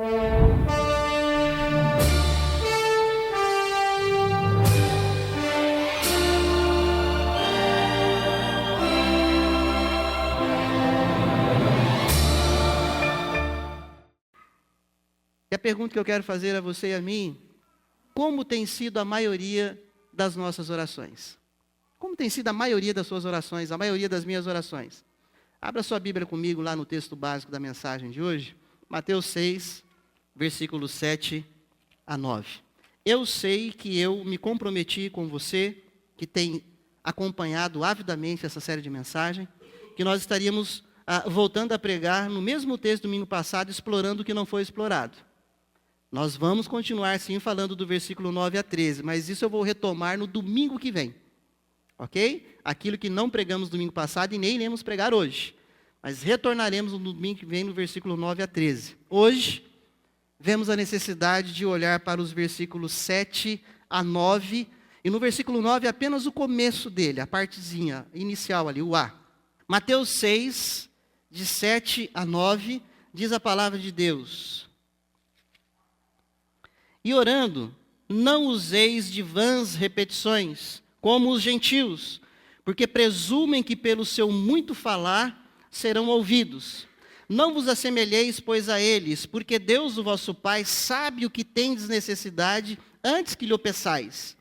E a pergunta que eu quero fazer a você e a mim: como tem sido a maioria das nossas orações? Como tem sido a maioria das suas orações, a maioria das minhas orações? Abra sua Bíblia comigo lá no texto básico da mensagem de hoje, Mateus 6, versículos 7 a 9. Eu sei que eu me comprometi com você, que tem acompanhado avidamente essa série de mensagens, que nós estaríamos voltando a pregar no mesmo texto do domingo passado, explorando o que não foi explorado. Nós vamos continuar, sim, falando do versículo 9 a 13, mas isso eu vou retomar no domingo que vem, ok? Aquilo que não pregamos no domingo passado e nem iremos pregar hoje, mas retornaremos no domingo que vem no versículo 9 a 13. Hoje, vemos a necessidade de olhar para os versículos 7 a 9, e no versículo 9 apenas o começo dele, a partezinha inicial ali, o A. Mateus 6, de 7 a 9, diz a palavra de Deus: E orando, não useis de vãs repetições, como os gentios, porque presumem que pelo seu muito falar serão ouvidos. Não vos assemelheis, pois, a eles, porque Deus, o vosso Pai, sabe o que tendes necessidade antes que lhe o peçais.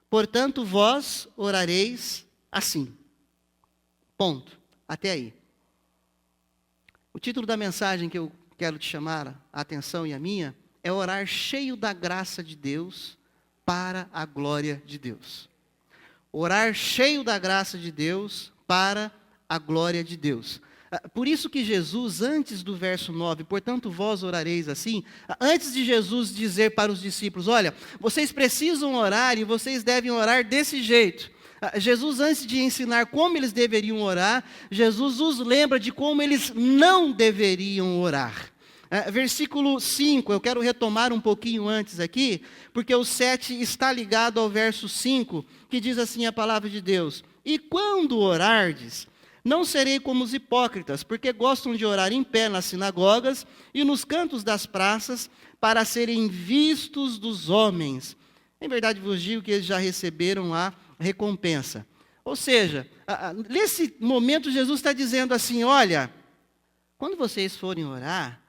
Portanto, vós orareis assim. Ponto. Até aí. O título da mensagem que eu quero te chamar a atenção e a minha é orar cheio da graça de Deus para a glória de Deus. Orar cheio da graça de Deus para a glória de Deus. Por isso que Jesus, antes do verso 9, portanto vós orareis assim, antes de Jesus dizer para os discípulos, olha, vocês precisam orar e vocês devem orar desse jeito. Jesus, antes de ensinar como eles deveriam orar, Jesus os lembra de como eles não deveriam orar. Versículo 5, eu quero retomar um pouquinho antes aqui, porque o 7 está ligado ao verso 5, que diz assim a palavra de Deus: E quando orardes, não serei como os hipócritas, porque gostam de orar em pé nas sinagogas e nos cantos das praças, para serem vistos dos homens. Em verdade vos digo que eles já receberam a recompensa. Ou seja, nesse momento Jesus está dizendo assim, olha, quando vocês forem orar,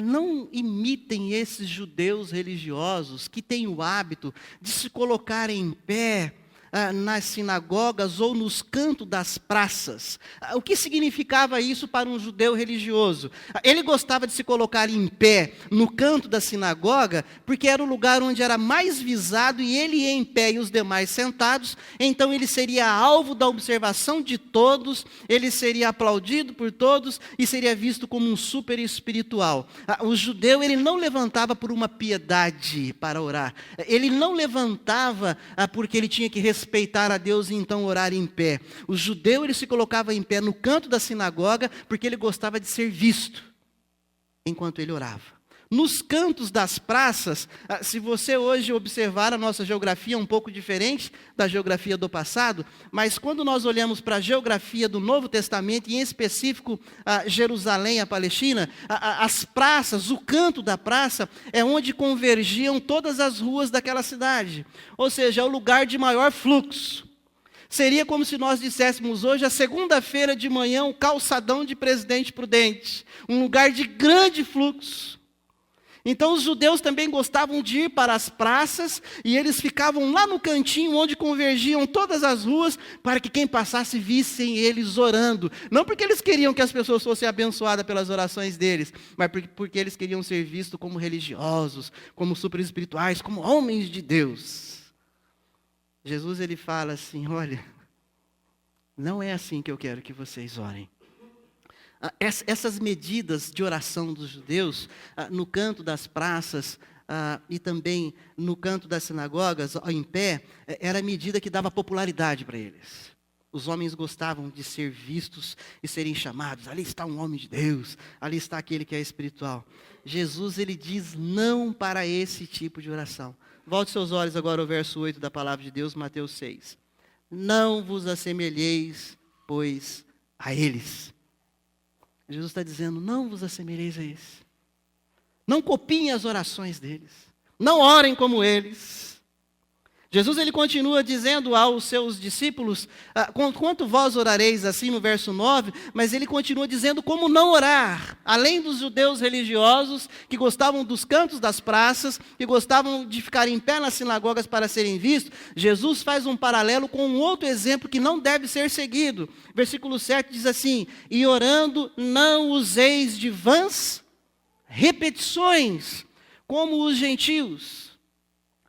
não imitem esses judeus religiosos que têm o hábito de se colocarem em pé nas sinagogas ou nos cantos das praças. O que significava isso para um judeu religioso? Ele gostava de se colocar em pé no canto da sinagoga, porque era o lugar onde era mais visado, e ele ia em pé e os demais sentados, então ele seria alvo da observação de todos, ele seria aplaudido por todos e seria visto como um super espiritual. O judeu, ele não levantava por uma piedade para orar, ele não levantava porque ele tinha que respeitar a Deus e então orar em pé. O judeu, ele se colocava em pé no canto da sinagoga porque ele gostava de ser visto enquanto ele orava. Nos cantos das praças, se você hoje observar a nossa geografia é um pouco diferente da geografia do passado, mas quando nós olhamos para a geografia do Novo Testamento, e em específico Jerusalém, a Palestina, as praças, o canto da praça é onde convergiam todas as ruas daquela cidade. Ou seja, é o lugar de maior fluxo. Seria como se nós disséssemos hoje, a segunda-feira de manhã, um calçadão de Presidente Prudente, um lugar de grande fluxo. Então os judeus também gostavam de ir para as praças, e eles ficavam lá no cantinho onde convergiam todas as ruas, para que quem passasse vissem eles orando. Não porque eles queriam que as pessoas fossem abençoadas pelas orações deles, mas porque eles queriam ser vistos como religiosos, como super espirituais, como homens de Deus. Jesus, ele fala assim, olha, não é assim que eu quero que vocês orem. Essas medidas de oração dos judeus, no canto das praças e também no canto das sinagogas, em pé, era a medida que dava popularidade para eles. Os homens gostavam de ser vistos e serem chamados. Ali está um homem de Deus, ali está aquele que é espiritual. Jesus, ele diz não para esse tipo de oração. Volte seus olhos agora ao verso 8 da palavra de Deus, Mateus 6. Não vos assemelheis, pois, a eles. Jesus está dizendo, não vos assemelheis a eles. Não copiem as orações deles. Não orem como eles. Jesus ele continua dizendo aos seus discípulos, quanto vós orareis, assim no verso 9, mas ele continua dizendo como não orar. Além dos judeus religiosos que gostavam dos cantos das praças, que gostavam de ficar em pé nas sinagogas para serem vistos, Jesus faz um paralelo com um outro exemplo que não deve ser seguido. Versículo 7 diz assim, e orando não useis de vãs repetições, como os gentios.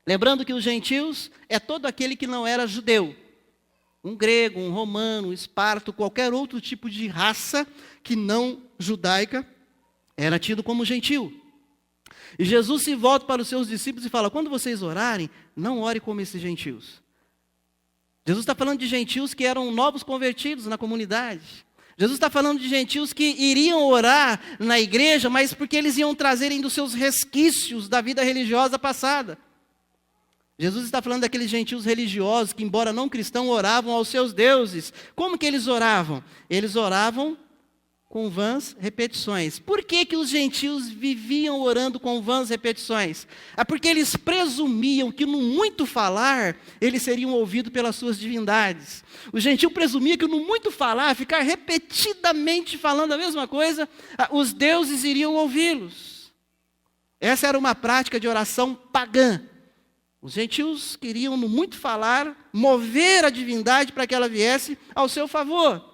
Lembrando que os gentios é todo aquele que não era judeu. Um grego, um romano, um esparto, qualquer outro tipo de raça que não judaica era tido como gentil. E Jesus se volta para os seus discípulos e fala, quando vocês orarem, não ore como esses gentios. Jesus está falando de gentios que eram novos convertidos na comunidade. Jesus está falando de gentios que iriam orar na igreja, mas porque eles iam trazerem dos seus resquícios da vida religiosa passada. Jesus está falando daqueles gentios religiosos que, embora não cristãos, oravam aos seus deuses. Como que eles oravam? Eles oravam com vãs repetições. Por que que os gentios viviam orando com vãs repetições? É porque eles presumiam que no muito falar, eles seriam ouvidos pelas suas divindades. O gentio presumia que no muito falar, ficar repetidamente falando a mesma coisa, os deuses iriam ouvi-los. Essa era uma prática de oração pagã. Os gentios queriam, no muito falar, mover a divindade para que ela viesse ao seu favor.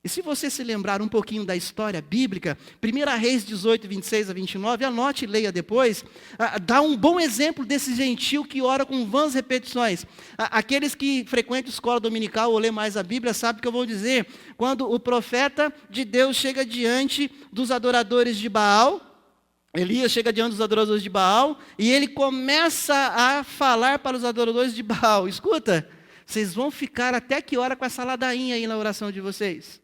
E se você se lembrar um pouquinho da história bíblica, 1 Reis 18, 26 a 29, anote e leia depois, dá um bom exemplo desse gentio que ora com vãs repetições. Aqueles que frequentam escola dominical ou lê mais a Bíblia sabem o que eu vou dizer. Quando o profeta de Deus chega diante dos adoradores de Baal, Elias chega diante dos adoradores de Baal e ele começa a falar para os adoradores de Baal. Escuta, vocês vão ficar até que hora com essa ladainha aí na oração de vocês?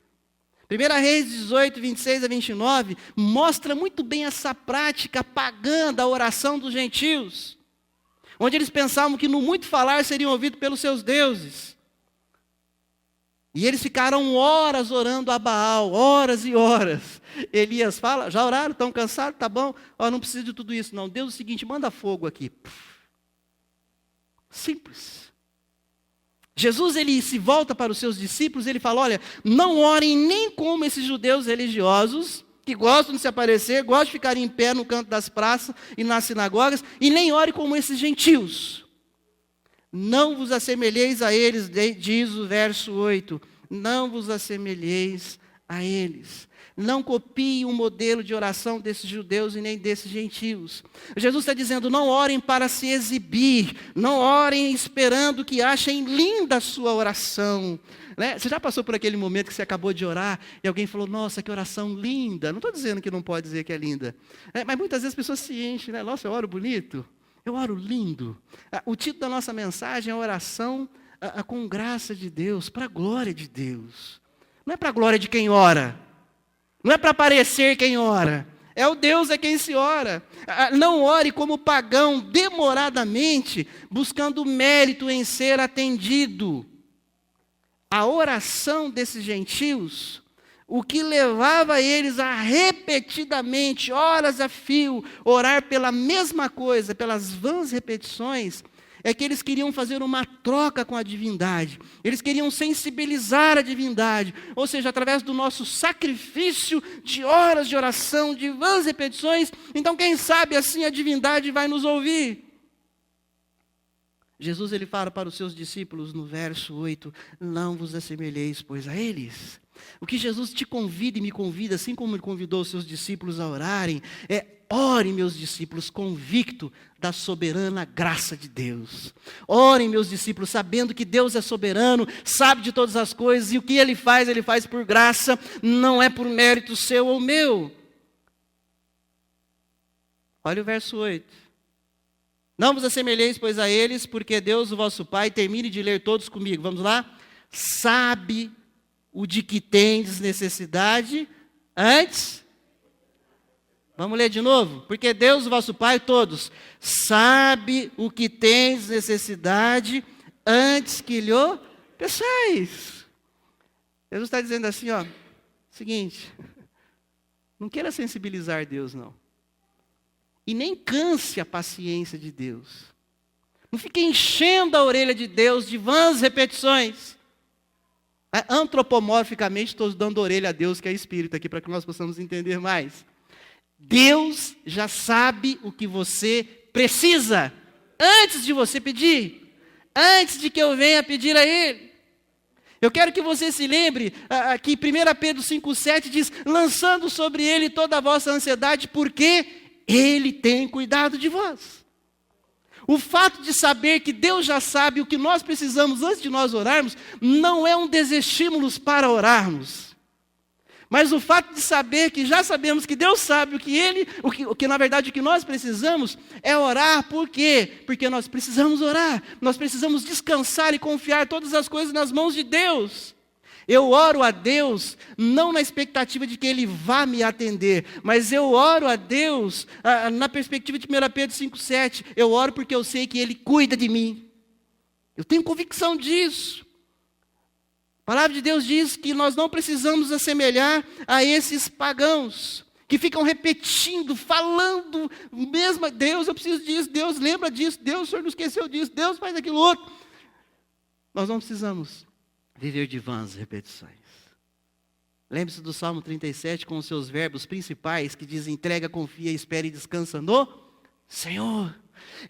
1 Reis 18, 26 a 29 mostra muito bem essa prática pagã da oração dos gentios, onde eles pensavam que no muito falar seriam ouvidos pelos seus deuses. E eles ficaram horas orando a Baal, horas e horas. Elias fala, já oraram, estão cansados? Tá bom, não precisa de tudo isso não. Deus é o seguinte, manda fogo aqui. Simples. Jesus ele se volta para os seus discípulos, ele fala, olha, não orem nem como esses judeus religiosos, que gostam de se aparecer, gostam de ficar em pé no canto das praças e nas sinagogas, e nem orem como esses gentios. Não vos assemelheis a eles, diz o verso 8. Não vos assemelheis a eles. Não copiem o modelo de oração desses judeus e nem desses gentios. Jesus está dizendo, não orem para se exibir. Não orem esperando que achem linda a sua oração. Né? Você já passou por aquele momento que você acabou de orar e alguém falou, nossa, que oração linda. Não estou dizendo que não pode dizer que é linda. Mas muitas vezes as pessoas se enchem. Né? Nossa, eu oro bonito. Eu oro lindo. O título da nossa mensagem é oração com graça de Deus, para a glória de Deus. Não é para a glória de quem ora. Não é para parecer quem ora. É o Deus é quem se ora. Não ore como pagão, demoradamente, buscando mérito em ser atendido. A oração desses gentios, o que levava eles a repetidamente, horas a fio, orar pela mesma coisa, pelas vãs repetições, é que eles queriam fazer uma troca com a divindade. Eles queriam sensibilizar a divindade. Ou seja, através do nosso sacrifício de horas de oração, de vãs repetições, então quem sabe assim a divindade vai nos ouvir. Jesus ele fala para os seus discípulos no verso 8, não vos assemelheis, pois, a eles. O que Jesus te convida e me convida, assim como ele convidou os seus discípulos a orarem, é orem, meus discípulos, convicto da soberana graça de Deus. Orem, meus discípulos, sabendo que Deus é soberano, sabe de todas as coisas, e o que Ele faz por graça, não é por mérito seu ou meu. Olha o verso 8. Não vos assemelheis, pois, a eles, porque Deus, o vosso Pai, termine de ler todos comigo. Vamos lá? Sabe o de que tendes necessidade antes. Vamos ler de novo? Porque Deus, o vosso Pai, todos, sabe o que tendes necessidade antes que lhe peçais. Jesus está dizendo assim, seguinte, não queira sensibilizar Deus, não. E nem canse a paciência de Deus. Não fique enchendo a orelha de Deus de vãs repetições. Antropomorficamente, estou dando orelha a Deus, que é espírito aqui, para que nós possamos entender mais. Deus já sabe o que você precisa, antes de você pedir, antes de que eu venha pedir a Ele. Eu quero que você se lembre que 1 Pedro 5,7 diz, lançando sobre Ele toda a vossa ansiedade, porque Ele tem cuidado de vós. O fato de saber que Deus já sabe o que nós precisamos antes de nós orarmos, não é um desestímulo para orarmos. Mas o fato de saber que já sabemos que Deus sabe o que na verdade o que nós precisamos é orar. Por quê? Porque nós precisamos orar. Nós precisamos descansar e confiar todas as coisas nas mãos de Deus. Eu oro a Deus não na expectativa de que Ele vá me atender, mas eu oro a Deus na perspectiva de 1 Pedro 5,7. Eu oro porque eu sei que Ele cuida de mim. Eu tenho convicção disso. A palavra de Deus diz que nós não precisamos assemelhar a esses pagãos, que ficam repetindo, falando, mesmo, Deus, eu preciso disso, Deus lembra disso, Deus, o Senhor não esqueceu disso, Deus faz aquilo outro. Nós não precisamos viver de vãs repetições. Lembre-se do Salmo 37 com os seus verbos principais, que diz, entrega, confia, espera e descansa no Senhor.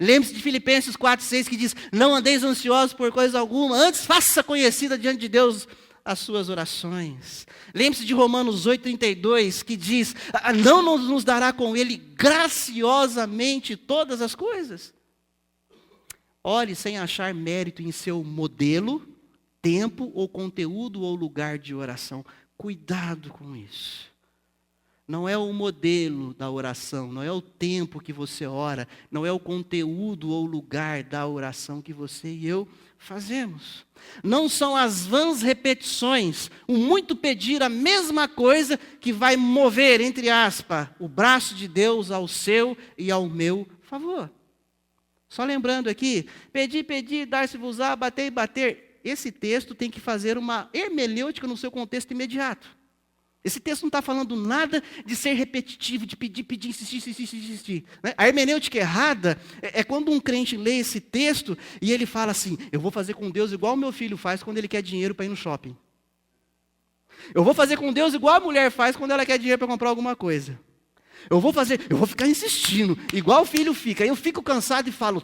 Lembre-se de Filipenses 4,6 que diz, não andeis ansiosos por coisa alguma, antes faça conhecida diante de Deus as suas orações. Lembre-se de Romanos 8,32 que diz, não nos dará com Ele graciosamente todas as coisas. Ore sem achar mérito em seu modelo, tempo ou conteúdo ou lugar de oração. Cuidado com isso. Não é o modelo da oração, não é o tempo que você ora, não é o conteúdo ou lugar da oração que você e eu fazemos. Não são as vãs repetições, o muito pedir a mesma coisa que vai mover, entre aspas, o braço de Deus ao seu e ao meu favor. Só lembrando aqui, pedir, dar-se-vos-á, bater e bater. Esse texto tem que fazer uma hermenêutica no seu contexto imediato. Esse texto não está falando nada de ser repetitivo, de pedir, insistir. Né? A hermenêutica errada é quando um crente lê esse texto e ele fala assim, eu vou fazer com Deus igual o meu filho faz quando ele quer dinheiro para ir no shopping. Eu vou fazer com Deus igual a mulher faz quando ela quer dinheiro para comprar alguma coisa. Eu vou ficar insistindo, igual o filho fica. Aí eu fico cansado e falo,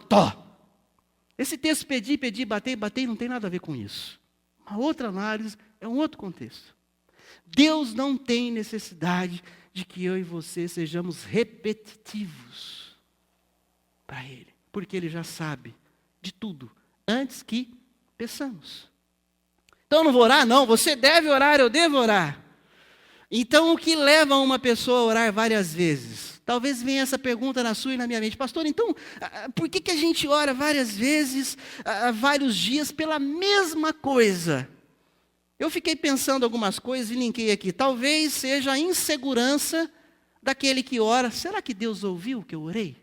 Esse texto pedir, bater, não tem nada a ver com isso. Uma outra análise, é um outro contexto. Deus não tem necessidade de que eu e você sejamos repetitivos para Ele. Porque Ele já sabe de tudo, antes que peçamos. Então eu não vou orar? Não, você deve orar, eu devo orar. Então o que leva uma pessoa a orar várias vezes? Talvez venha essa pergunta na sua e na minha mente. Pastor, então, por que a gente ora várias vezes, vários dias, pela mesma coisa? Eu fiquei pensando algumas coisas e linkei aqui. Talvez seja a insegurança daquele que ora. Será que Deus ouviu o que eu orei?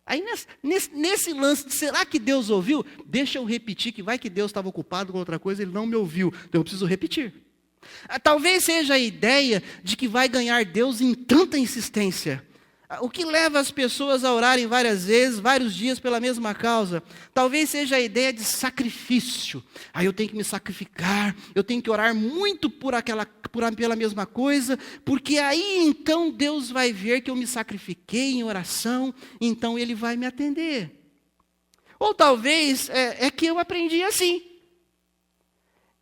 Aí nesse lance de será que Deus ouviu? Deixa eu repetir, que vai que Deus estava ocupado com outra coisa, Ele não me ouviu. Então eu preciso repetir. Talvez seja a ideia de que vai ganhar Deus em tanta insistência. O que leva as pessoas a orarem várias vezes, vários dias pela mesma causa? Talvez seja a ideia de sacrifício. Eu tenho que me sacrificar, eu tenho que orar muito pela mesma coisa, porque aí então Deus vai ver que eu me sacrifiquei em oração, então Ele vai me atender. Ou talvez é que eu aprendi assim.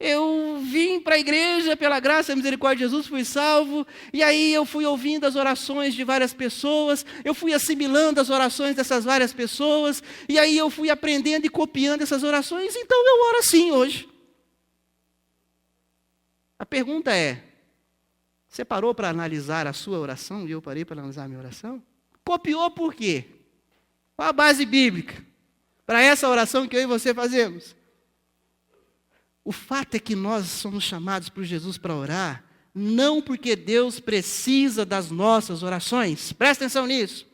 Eu vim para a igreja, pela graça e misericórdia de Jesus, fui salvo, e aí eu fui ouvindo as orações de várias pessoas, eu fui assimilando as orações dessas várias pessoas, e aí eu fui aprendendo e copiando essas orações, então eu oro assim hoje. A pergunta é, você parou para analisar a sua oração, e eu parei para analisar a minha oração? Copiou por quê? Qual a base bíblica para essa oração que eu e você fazemos? O fato é que nós somos chamados por Jesus para orar, não porque Deus precisa das nossas orações. Presta atenção nisso.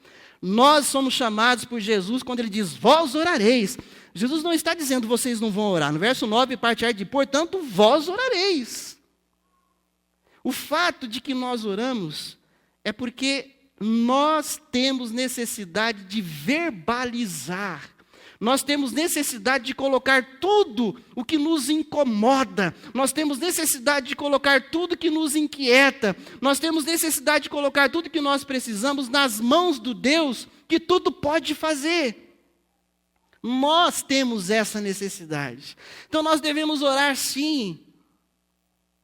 Nós somos chamados por Jesus quando Ele diz, vós orareis. Jesus não está dizendo, vocês não vão orar. No verso 9, parte A de, portanto, vós orareis. O fato de que nós oramos é porque nós temos necessidade de verbalizar. Nós temos necessidade de colocar tudo o que nos incomoda. Nós temos necessidade de colocar tudo que nos inquieta. Nós temos necessidade de colocar tudo que nós precisamos nas mãos do Deus que tudo pode fazer. Nós temos essa necessidade. Então nós devemos orar sim,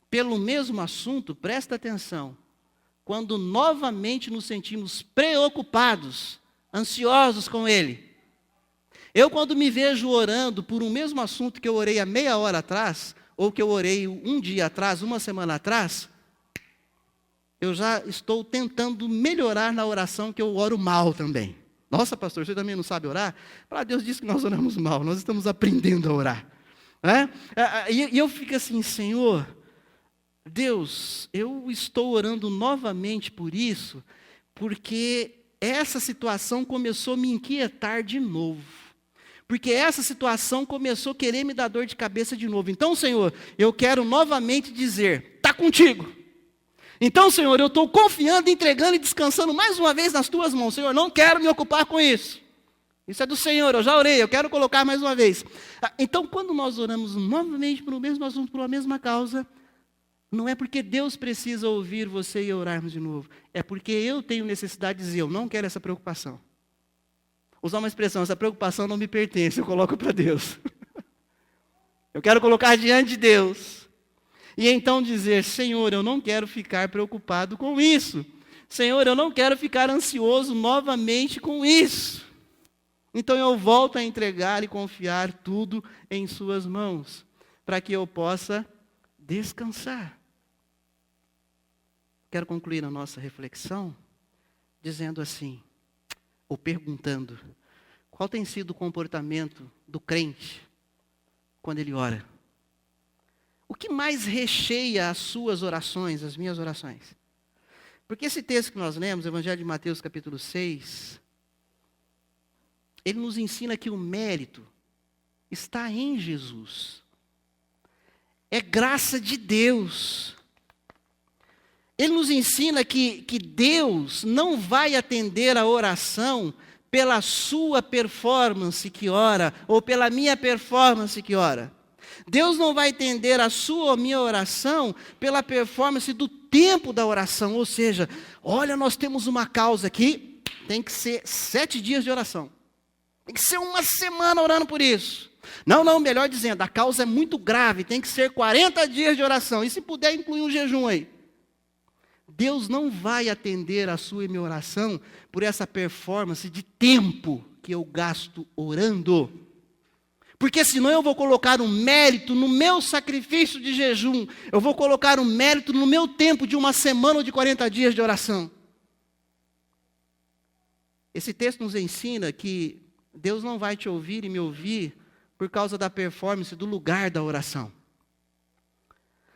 pelo mesmo assunto, presta atenção, quando novamente nos sentimos preocupados, ansiosos com ele. Eu, quando me vejo orando por um mesmo assunto que eu orei há meia hora atrás, ou que eu orei um dia atrás, uma semana atrás, eu já estou tentando melhorar na oração que eu oro mal também. Nossa, pastor, você também não sabe orar? Para Deus diz que nós oramos mal, nós estamos aprendendo a orar. Né? E eu fico assim, Senhor, Deus, eu estou orando novamente por isso, porque essa situação começou a me inquietar de novo. Porque essa situação começou a querer me dar dor de cabeça de novo. Então, Senhor, eu quero novamente dizer, está contigo. Então, Senhor, eu estou confiando, entregando e descansando mais uma vez nas tuas mãos. Senhor, não quero me ocupar com isso. Isso é do Senhor, eu já orei, eu quero colocar mais uma vez. Então, quando nós oramos novamente pelo mesmo assunto, por uma mesma causa, não é porque Deus precisa ouvir você e orarmos de novo. É porque eu tenho necessidade de dizer, eu não quero essa preocupação. Usar uma expressão, essa preocupação não me pertence, eu coloco para Deus. Eu quero colocar diante de Deus. E então dizer, Senhor, eu não quero ficar preocupado com isso. Senhor, eu não quero ficar ansioso novamente com isso. Então eu volto a entregar e confiar tudo em suas mãos, para que eu possa descansar. Quero concluir a nossa reflexão dizendo assim, ou perguntando, qual tem sido o comportamento do crente quando ele ora? O que mais recheia as suas orações, as minhas orações? Porque esse texto que nós lemos, Evangelho de Mateus capítulo 6, ele nos ensina que o mérito está em Jesus. É graça de Deus. Ele nos ensina que Deus não vai atender a oração pela sua performance que ora, ou pela minha performance que ora. Deus não vai atender a sua ou a minha oração pela performance do tempo da oração. Ou seja, olha, nós temos uma causa aqui, tem que ser 7 dias de oração. Tem que ser uma semana orando por isso. Não, melhor dizendo, a causa é muito grave, tem que ser 40 dias de oração. E se puder incluir um jejum aí. Deus não vai atender a sua e minha oração por essa performance de tempo que eu gasto orando. Porque senão eu vou colocar um mérito no meu sacrifício de jejum. Eu vou colocar um mérito no meu tempo de uma semana ou de 40 dias de oração. Esse texto nos ensina que Deus não vai te ouvir e me ouvir por causa da performance do lugar da oração.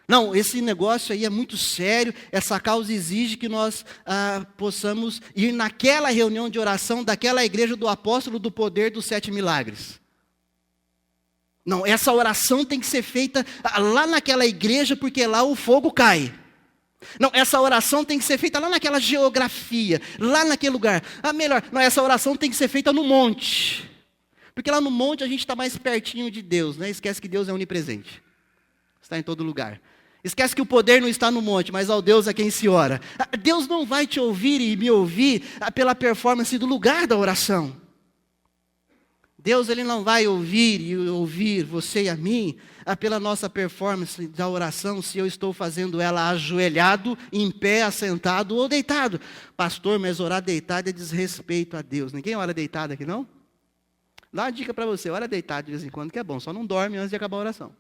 Não, esse negócio aí é muito sério, essa causa exige que nós possamos ir naquela reunião de oração daquela igreja do apóstolo do poder dos 7 milagres. Não, essa oração tem que ser feita lá naquela igreja porque lá o fogo cai. Não, essa oração tem que ser feita lá naquela geografia, lá naquele lugar. Melhor, não, essa oração tem que ser feita no monte. Porque lá no monte a gente está mais pertinho de Deus, né? Esquece que Deus é onipresente. Está em todo lugar. Esquece que o poder não está no monte, mas ao Deus a quem se ora. Deus não vai te ouvir e me ouvir pela performance do lugar da oração. Deus ele não vai ouvir você e a mim pela nossa performance da oração, se eu estou fazendo ela ajoelhado, em pé, assentado ou deitado. Pastor, mas orar deitado é desrespeito a Deus. Ninguém ora deitado aqui, não? Dá uma dica para você, ora deitado de vez em quando que é bom, só não dorme antes de acabar a oração.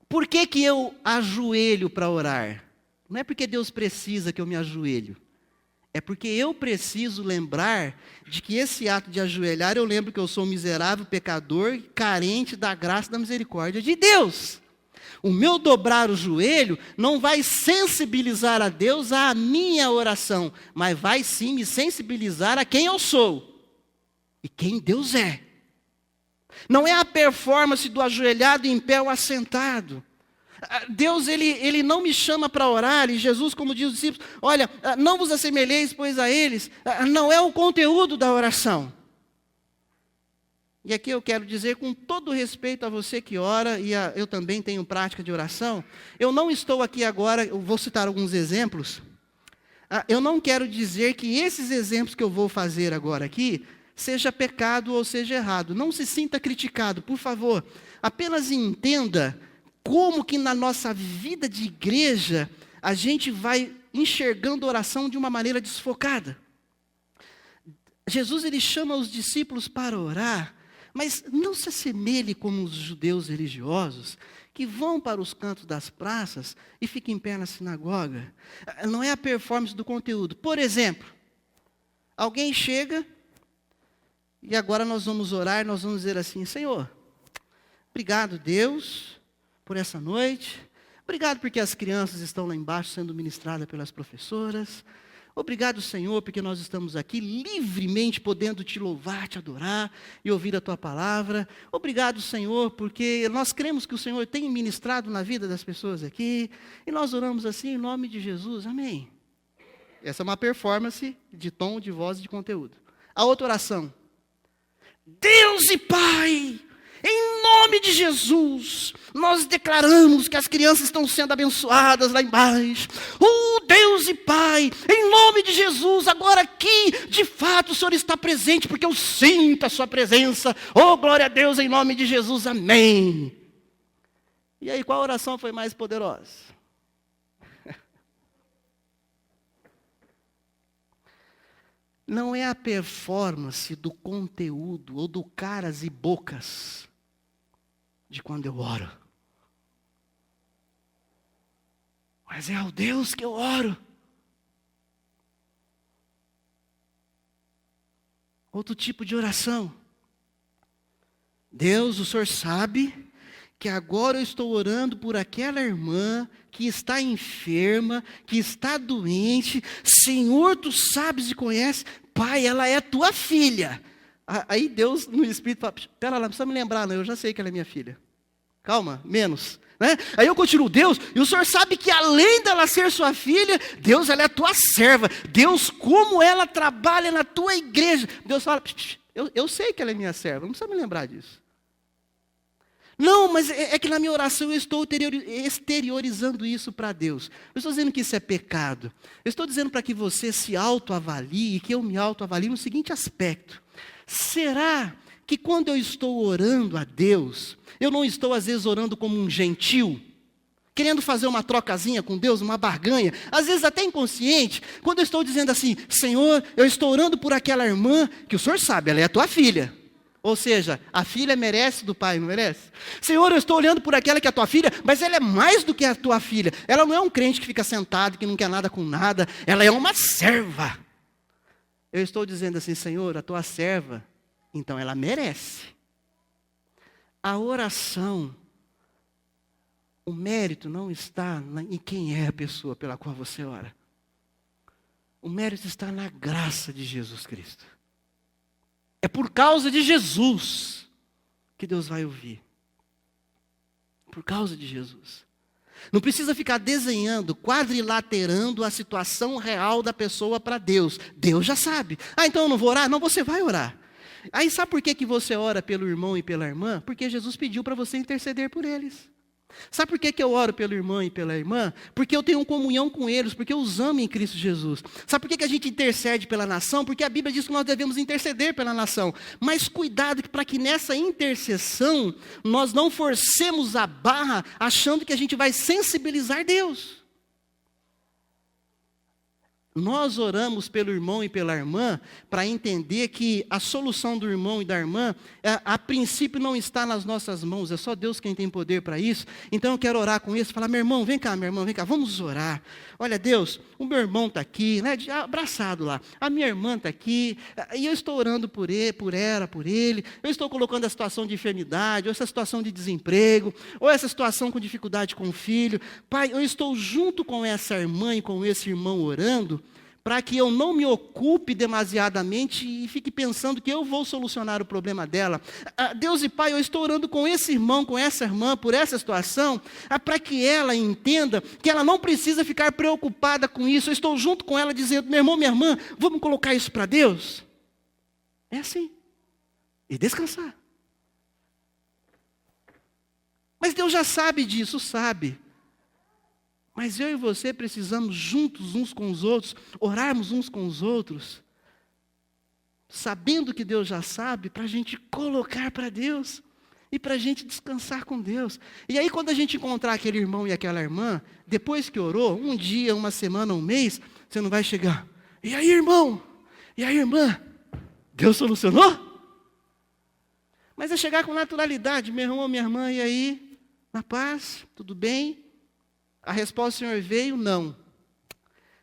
Por que eu ajoelho para orar? Não é porque Deus precisa que eu me ajoelho. É porque eu preciso lembrar de que esse ato de ajoelhar, eu lembro que eu sou um miserável pecador, carente da graça e da misericórdia de Deus. O meu dobrar o joelho não vai sensibilizar a Deus à minha oração, mas vai sim me sensibilizar a quem eu sou e quem Deus é. Não é a performance do ajoelhado em pé ou assentado. Deus, Ele não me chama para orar, e Jesus, como diz os discípulos, olha, não vos assemelheis, pois, a eles, não é o conteúdo da oração. E aqui eu quero dizer, com todo respeito a você que ora, e eu também tenho prática de oração, eu não estou aqui agora, eu vou citar alguns exemplos, eu não quero dizer que esses exemplos que eu vou fazer agora aqui, seja pecado ou seja errado. Não se sinta criticado, por favor. Apenas entenda como que na nossa vida de igreja, a gente vai enxergando a oração de uma maneira desfocada. Jesus, ele chama os discípulos para orar, mas não se assemelhe como os judeus religiosos, que vão para os cantos das praças e ficam em pé na sinagoga. Não é a performance do conteúdo. Por exemplo, alguém chega, e agora nós vamos orar, nós vamos dizer assim: Senhor, obrigado, Deus, por essa noite. Obrigado porque as crianças estão lá embaixo sendo ministradas pelas professoras. Obrigado, Senhor, porque nós estamos aqui livremente podendo te louvar, te adorar e ouvir a tua palavra. Obrigado, Senhor, porque nós cremos que o Senhor tem ministrado na vida das pessoas aqui. E nós oramos assim em nome de Jesus. Amém. Essa é uma performance de tom, de voz e de conteúdo. A outra oração. Deus e Pai, em nome de Jesus, nós declaramos que as crianças estão sendo abençoadas lá embaixo. Deus e Pai, em nome de Jesus, agora aqui, de fato, o Senhor está presente, porque eu sinto a sua presença. Glória a Deus, em nome de Jesus, amém. E aí, qual oração foi mais poderosa? Não é a performance do conteúdo ou do caras e bocas de quando eu oro. Mas é ao Deus que eu oro. Outro tipo de oração. Deus, o Senhor sabe que agora eu estou orando por aquela irmã que está enferma, que está doente. Senhor, tu sabes e conheces. Pai, ela é tua filha. Aí Deus, no Espírito, fala: pera lá, não precisa me lembrar, não, eu já sei que ela é minha filha. Calma, menos. Né? Aí eu continuo: Deus, e o Senhor sabe que além dela ser sua filha, Deus, ela é tua serva. Deus, como ela trabalha na tua igreja. Deus fala: eu sei que ela é minha serva, não precisa me lembrar disso. Não, mas é que na minha oração eu estou exteriorizando isso para Deus. Eu estou dizendo que isso é pecado. Eu estou dizendo para que você se autoavalie e que eu me autoavalie no seguinte aspecto. Será que quando eu estou orando a Deus, eu não estou às vezes orando como um gentil, querendo fazer uma trocazinha com Deus, uma barganha, às vezes até inconsciente, quando eu estou dizendo assim: Senhor, eu estou orando por aquela irmã, que o Senhor sabe, ela é a tua filha. Ou seja, a filha merece do pai, não merece? Senhor, eu estou olhando por aquela que é a tua filha, mas ela é mais do que a tua filha. Ela não é um crente que fica sentado, que não quer nada com nada. Ela é uma serva. Eu estou dizendo assim: Senhor, a tua serva, então ela merece. A oração, o mérito não está em quem é a pessoa pela qual você ora. O mérito está na graça de Jesus Cristo. É por causa de Jesus que Deus vai ouvir. Por causa de Jesus. Não precisa ficar desenhando, quadrilaterando a situação real da pessoa para Deus. Deus já sabe. Então eu não vou orar? Não, você vai orar. Aí sabe por que você ora pelo irmão e pela irmã? Porque Jesus pediu para você interceder por eles. Sabe por que eu oro pelo irmão e pela irmã? Porque eu tenho comunhão com eles, porque eu os amo em Cristo Jesus. Sabe por que a gente intercede pela nação? Porque a Bíblia diz que nós devemos interceder pela nação. Mas cuidado para que nessa intercessão nós não forcemos a barra achando que a gente vai sensibilizar Deus. Nós oramos pelo irmão e pela irmã para entender que a solução do irmão e da irmã, a princípio não está nas nossas mãos, é só Deus quem tem poder para isso. Então eu quero orar com isso, falar: meu irmão, vem cá, minha irmã, vem cá, vamos orar. Olha, Deus, o meu irmão está aqui, né, abraçado lá, a minha irmã está aqui, e eu estou orando por ele, por ela, por ele, eu estou colocando a situação de enfermidade, ou essa situação de desemprego, ou essa situação com dificuldade com o filho. Pai, eu estou junto com essa irmã e com esse irmão orando, para que eu não me ocupe demasiadamente e fique pensando que eu vou solucionar o problema dela. Deus e Pai, eu estou orando com esse irmão, com essa irmã, por essa situação, para que ela entenda que ela não precisa ficar preocupada com isso. Eu estou junto com ela dizendo, meu irmão, minha irmã, vamos colocar isso para Deus? É assim. E descansar. Mas Deus já sabe disso, sabe. Mas eu e você precisamos juntos uns com os outros, orarmos uns com os outros, sabendo que Deus já sabe, para a gente colocar para Deus e para a gente descansar com Deus. E aí quando a gente encontrar aquele irmão e aquela irmã, depois que orou, um dia, uma semana, um mês, você não vai chegar, e aí irmão, e aí irmã, Deus solucionou? Mas é chegar com naturalidade, meu irmão, minha irmã, e aí, na paz, tudo bem? A resposta do Senhor veio, não.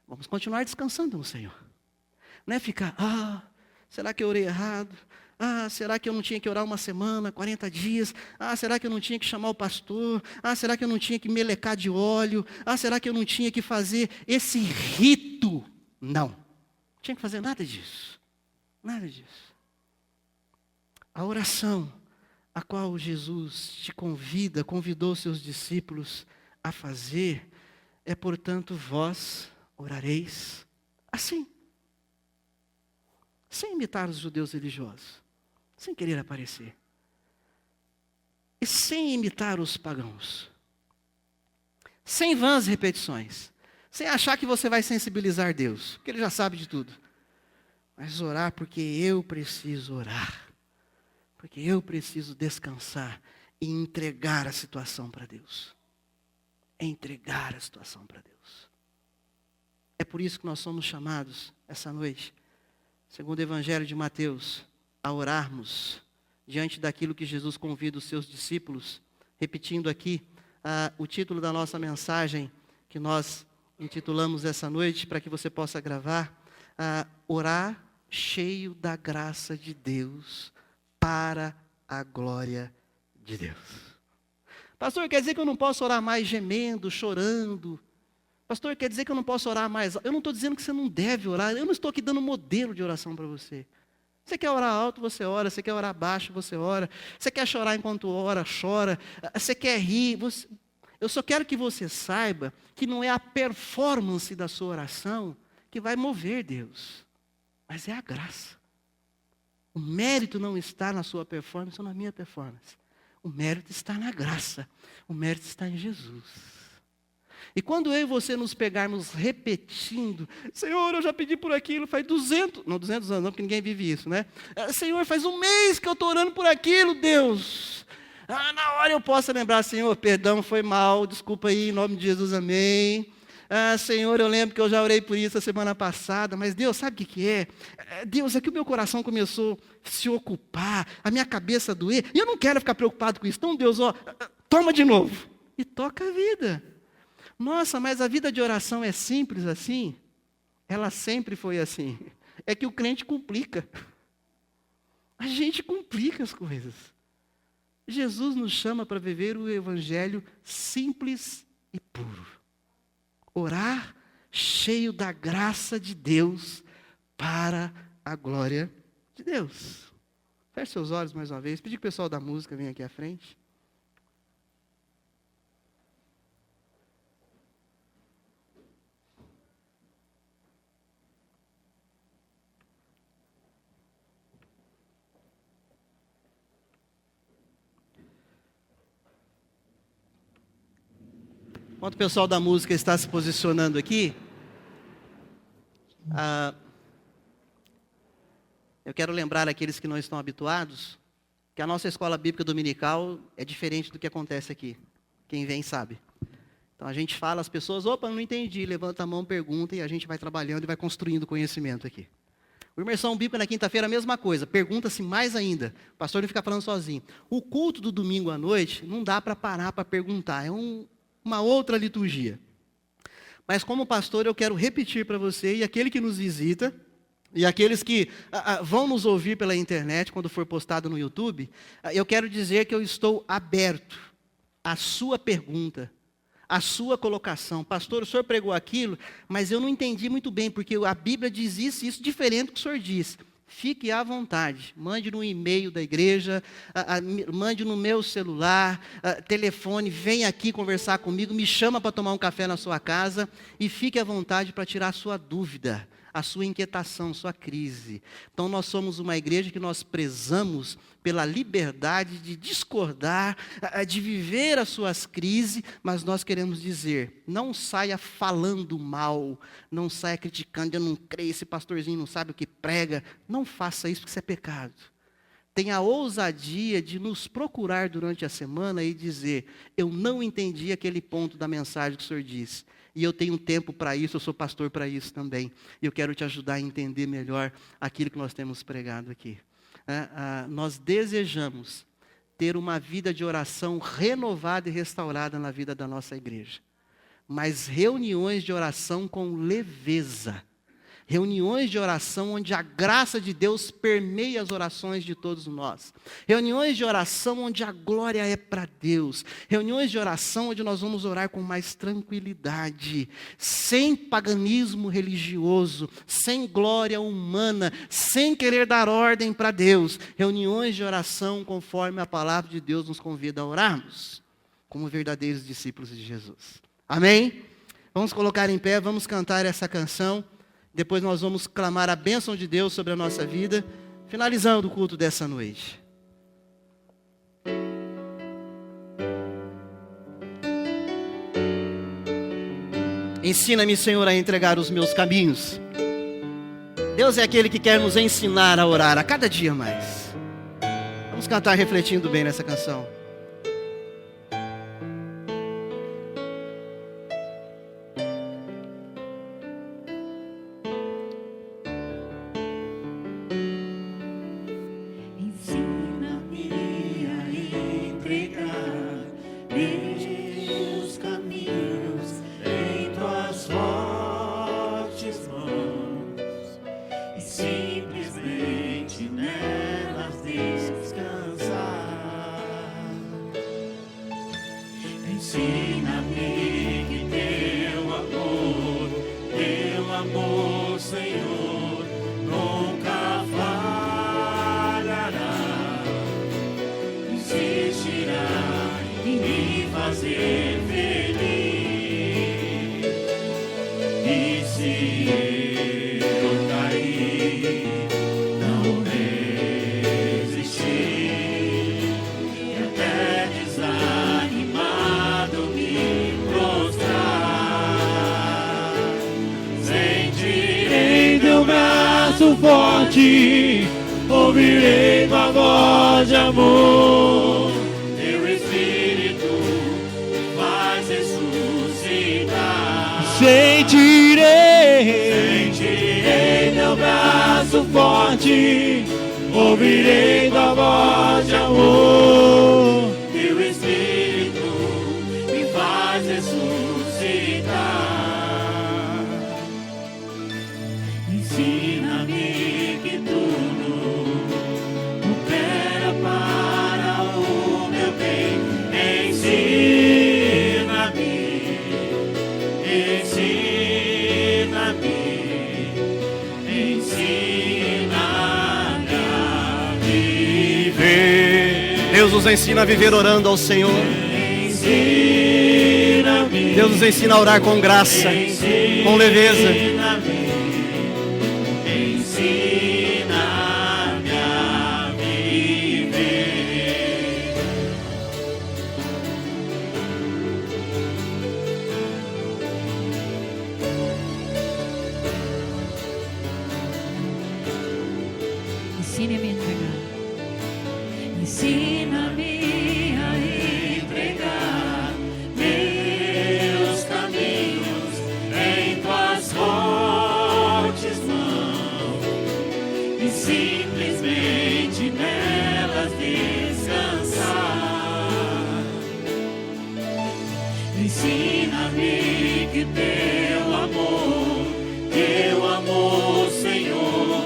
Vamos continuar descansando no Senhor. Não é ficar, será que eu orei errado? Será que eu não tinha que orar uma semana, 40 dias? Será que eu não tinha que chamar o pastor? Será que eu não tinha que melecar de óleo? Será que eu não tinha que fazer esse rito? Não. Não tinha que fazer nada disso. Nada disso. A oração a qual Jesus te convidou seus discípulos a fazer, é, portanto, vós orareis assim. Sem imitar os judeus religiosos, sem querer aparecer. E sem imitar os pagãos. Sem vãs repetições. Sem achar que você vai sensibilizar Deus, porque Ele já sabe de tudo. Mas orar porque eu preciso orar. Porque eu preciso descansar e entregar a situação para Deus. Entregar a situação para Deus. É por isso que nós somos chamados, essa noite, segundo o Evangelho de Mateus, a orarmos diante daquilo que Jesus convida os seus discípulos, repetindo aqui o título da nossa mensagem, que nós intitulamos essa noite, para que você possa gravar, orar cheio da graça de Deus, para a glória de Deus. Pastor, quer dizer que eu não posso orar mais gemendo, chorando? Pastor, quer dizer que eu não posso orar mais? Eu não estou dizendo que você não deve orar. Eu não estou aqui dando modelo de oração para você. Você quer orar alto, você ora. Você quer orar baixo, você ora. Você quer chorar enquanto ora, chora. Você quer rir. Eu só quero que você saiba que não é a performance da sua oração que vai mover Deus. Mas é a graça. O mérito não está na sua performance ou na minha performance. O mérito está na graça. O mérito está em Jesus. E quando eu e você nos pegarmos repetindo, Senhor, eu já pedi por aquilo, faz 200 anos não, porque ninguém vive isso, né? Senhor, faz um mês que eu estou orando por aquilo, Deus. Na hora eu posso lembrar, Senhor, perdão, foi mal, desculpa aí, em nome de Jesus, amém. Senhor, eu lembro que eu já orei por isso a semana passada, mas Deus, sabe o que é? Deus, é que o meu coração começou a se ocupar, a minha cabeça a doer, e eu não quero ficar preocupado com isso. Então, Deus, toma de novo. E toca a vida. Nossa, mas a vida de oração é simples assim? Ela sempre foi assim. É que o crente complica. A gente complica as coisas. Jesus nos chama para viver o evangelho simples e puro. Orar cheio da graça de Deus para a glória de Deus. Feche seus olhos mais uma vez. Pedir que o pessoal da música venha aqui à frente. Enquanto o pessoal da música está se posicionando aqui, eu quero lembrar aqueles que não estão habituados, que a nossa escola bíblica dominical é diferente do que acontece aqui. Quem vem sabe. Então a gente fala, as pessoas, opa, não entendi, levanta a mão, pergunta, e a gente vai trabalhando e vai construindo conhecimento aqui. O Imersão Bíblica na quinta-feira a mesma coisa, pergunta-se mais ainda, o pastor não fica falando sozinho. O culto do domingo à noite, não dá para parar para perguntar, é uma outra liturgia. Mas como pastor eu quero repetir para você e aquele que nos visita e aqueles que vão nos ouvir pela internet quando for postado no YouTube, eu quero dizer que eu estou aberto à sua pergunta, a sua colocação. Pastor, o senhor pregou aquilo, mas eu não entendi muito bem, porque a Bíblia diz isso diferente do que o senhor disse. Fique à vontade, mande no e-mail da igreja, mande no meu celular, telefone, venha aqui conversar comigo, me chama para tomar um café na sua casa e fique à vontade para tirar a sua dúvida, a sua inquietação, sua crise. Então nós somos uma igreja que nós prezamos pela liberdade de discordar, de viver as suas crises, mas nós queremos dizer, não saia falando mal, não saia criticando, eu não creio, esse pastorzinho não sabe o que prega, não faça isso porque isso é pecado. Tenha a ousadia de nos procurar durante a semana e dizer, eu não entendi aquele ponto da mensagem que o senhor disse, e eu tenho tempo para isso, eu sou pastor para isso também, e eu quero te ajudar a entender melhor aquilo que nós temos pregado aqui. Nós desejamos ter uma vida de oração renovada e restaurada na vida da nossa igreja. Mas reuniões de oração com leveza. Reuniões de oração onde a graça de Deus permeia as orações de todos nós. Reuniões de oração onde a glória é para Deus. Reuniões de oração onde nós vamos orar com mais tranquilidade, sem paganismo religioso, sem glória humana, sem querer dar ordem para Deus. Reuniões de oração conforme a palavra de Deus nos convida a orarmos, como verdadeiros discípulos de Jesus. Amém? Vamos colocar em pé, vamos cantar essa canção. Depois nós vamos clamar a bênção de Deus sobre a nossa vida, finalizando o culto dessa noite. Ensina-me, Senhor, a entregar os meus caminhos. Deus é aquele que quer nos ensinar a orar a cada dia mais. Vamos cantar refletindo bem nessa canção. Forte, ouvirei tua voz de amor. Teu Espírito faz ressuscitar. Sentirei teu braço forte, ouvirei tua voz de amor. Teu Espírito me faz ressuscitar. Ensina-me que tudo opera para o meu bem. Ensina-me, ensina-me, ensina-me a viver. Deus nos ensina a viver orando ao Senhor. Ensina-me, Deus nos ensina a orar com graça, com leveza. Ensina-me a viver. Ensine-me a entregar. Ensina-me a entregar Meus caminhos em tuas fortes mãos e simplesmente nelas descansar. Ensina-me que teu amor, Senhor,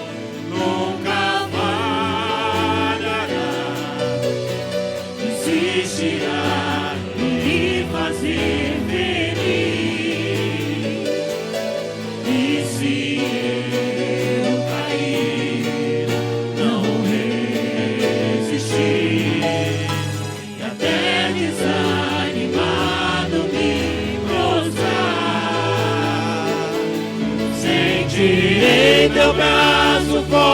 nunca falhará. Insistirá em me fazer feliz.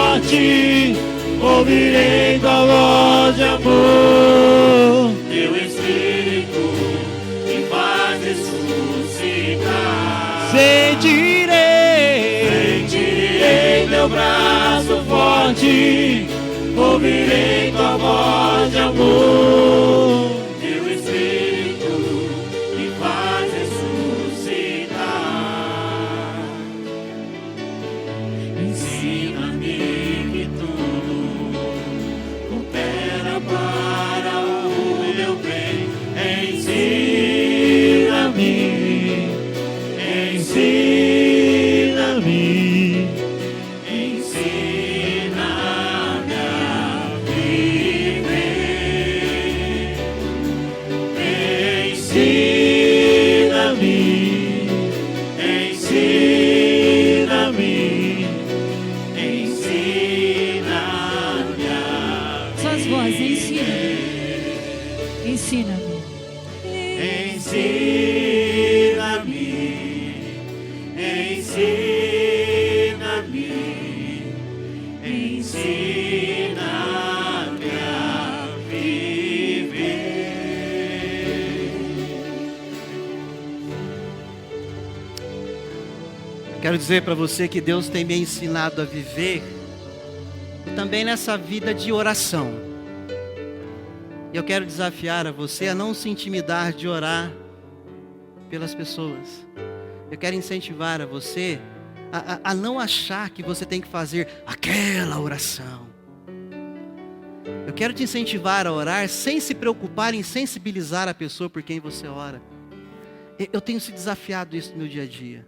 forte, ouvirei tua voz de amor. Teu Espírito me faz ressuscitar. Sentirei teu braço forte, ouvirei tua voz de amor. Teu Espírito me faz ressuscitar. Ensina-me que tudo coopera para o meu bem. Ensina-me, ensina-me, ensina-me a viver. Ensina-me, ensina-me, ensina-me a Suas vozes, ensina-me. Ensina-me. Ensina-me, ensina-me, ensina-me a viver. Quero dizer para você que Deus tem me ensinado a viver e também nessa vida de oração. E eu quero desafiar a você a não se intimidar de orar pelas pessoas. Eu quero incentivar a você a não achar que você tem que fazer aquela oração. Eu quero te incentivar a orar sem se preocupar em sensibilizar a pessoa por quem você ora. Eu tenho se desafiado isso no meu dia a dia.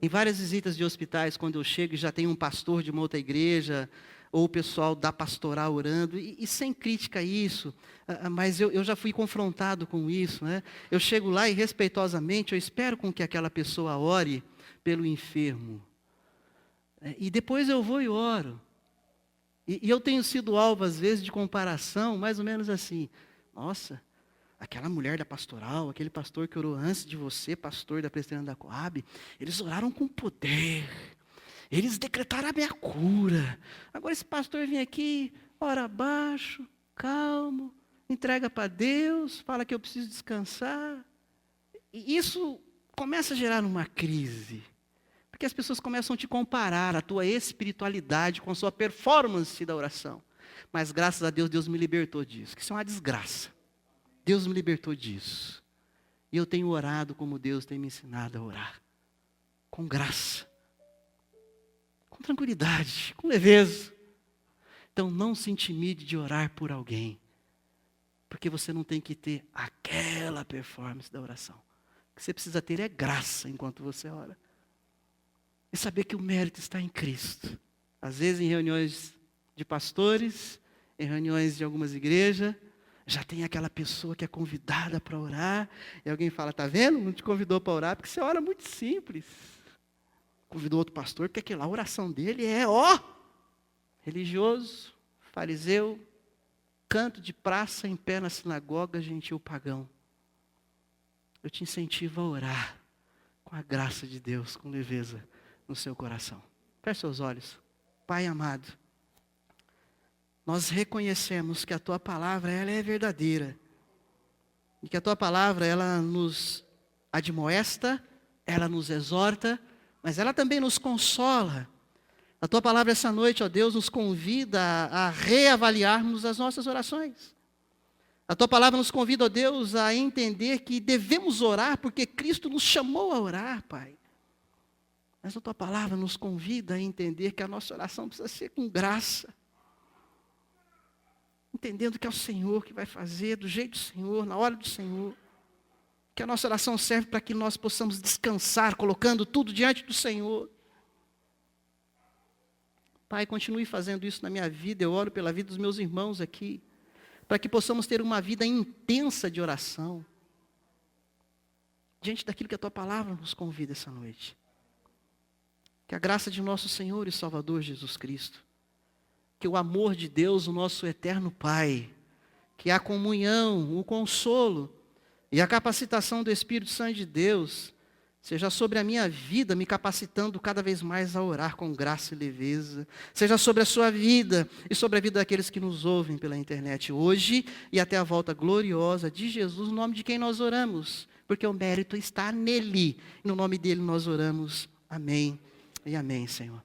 Em várias visitas de hospitais, quando eu chego e já tem um pastor de uma outra igreja, ou o pessoal da pastoral orando, e sem crítica a isso, mas eu já fui confrontado com isso, né? Eu chego lá e respeitosamente, eu espero com que aquela pessoa ore pelo enfermo. E depois eu vou e oro. E eu tenho sido alvo, às vezes, de comparação, mais ou menos assim. Nossa, aquela mulher da pastoral, aquele pastor que orou antes de você, pastor da Presbiteriana da Coab, eles oraram com poder. Eles decretaram a minha cura. Agora esse pastor vem aqui, ora abaixo, calmo, entrega para Deus, fala que eu preciso descansar. E isso começa a gerar uma crise. Porque as pessoas começam a te comparar a tua espiritualidade com a sua performance da oração. Mas graças a Deus, Deus me libertou disso. Que isso é uma desgraça. Deus me libertou disso. E eu tenho orado como Deus tem me ensinado a orar. Com graça. Com tranquilidade, com leveza. Então não se intimide de orar por alguém. Porque você não tem que ter aquela performance da oração. O que você precisa ter é graça enquanto você ora. E saber que o mérito está em Cristo. Às vezes em reuniões de pastores, em reuniões de algumas igrejas, já tem aquela pessoa que é convidada para orar. E alguém fala, tá vendo? Não te convidou para orar porque você ora muito simples. Convidou outro pastor, porque aquela oração dele é, religioso, fariseu, canto de praça em pé na sinagoga, gentil pagão. Eu te incentivo a orar com a graça de Deus, com leveza no seu coração. Feche seus olhos. Pai amado, nós reconhecemos que a Tua palavra, ela é verdadeira. E que a Tua palavra, ela nos admoesta, ela nos exorta, mas ela também nos consola. A Tua palavra essa noite, ó Deus, nos convida a reavaliarmos as nossas orações. A Tua palavra nos convida, ó Deus, a entender que devemos orar porque Cristo nos chamou a orar, Pai. Mas a Tua palavra nos convida a entender que a nossa oração precisa ser com graça. Entendendo que é o Senhor que vai fazer, do jeito do Senhor, na hora do Senhor. Que a nossa oração serve para que nós possamos descansar, colocando tudo diante do Senhor. Pai, continue fazendo isso na minha vida, eu oro pela vida dos meus irmãos aqui, para que possamos ter uma vida intensa de oração, diante daquilo que a Tua palavra nos convida essa noite. Que a graça de nosso Senhor e Salvador Jesus Cristo, que o amor de Deus, o nosso eterno Pai, que a comunhão, o consolo e a capacitação do Espírito Santo de Deus Seja sobre a minha vida, me capacitando cada vez mais a orar com graça e leveza. Seja sobre a sua vida e sobre a vida daqueles que nos ouvem pela internet hoje e até a volta gloriosa de Jesus, no nome de quem nós oramos, porque o mérito está nele. No nome dele nós oramos. Amém e amém, Senhor.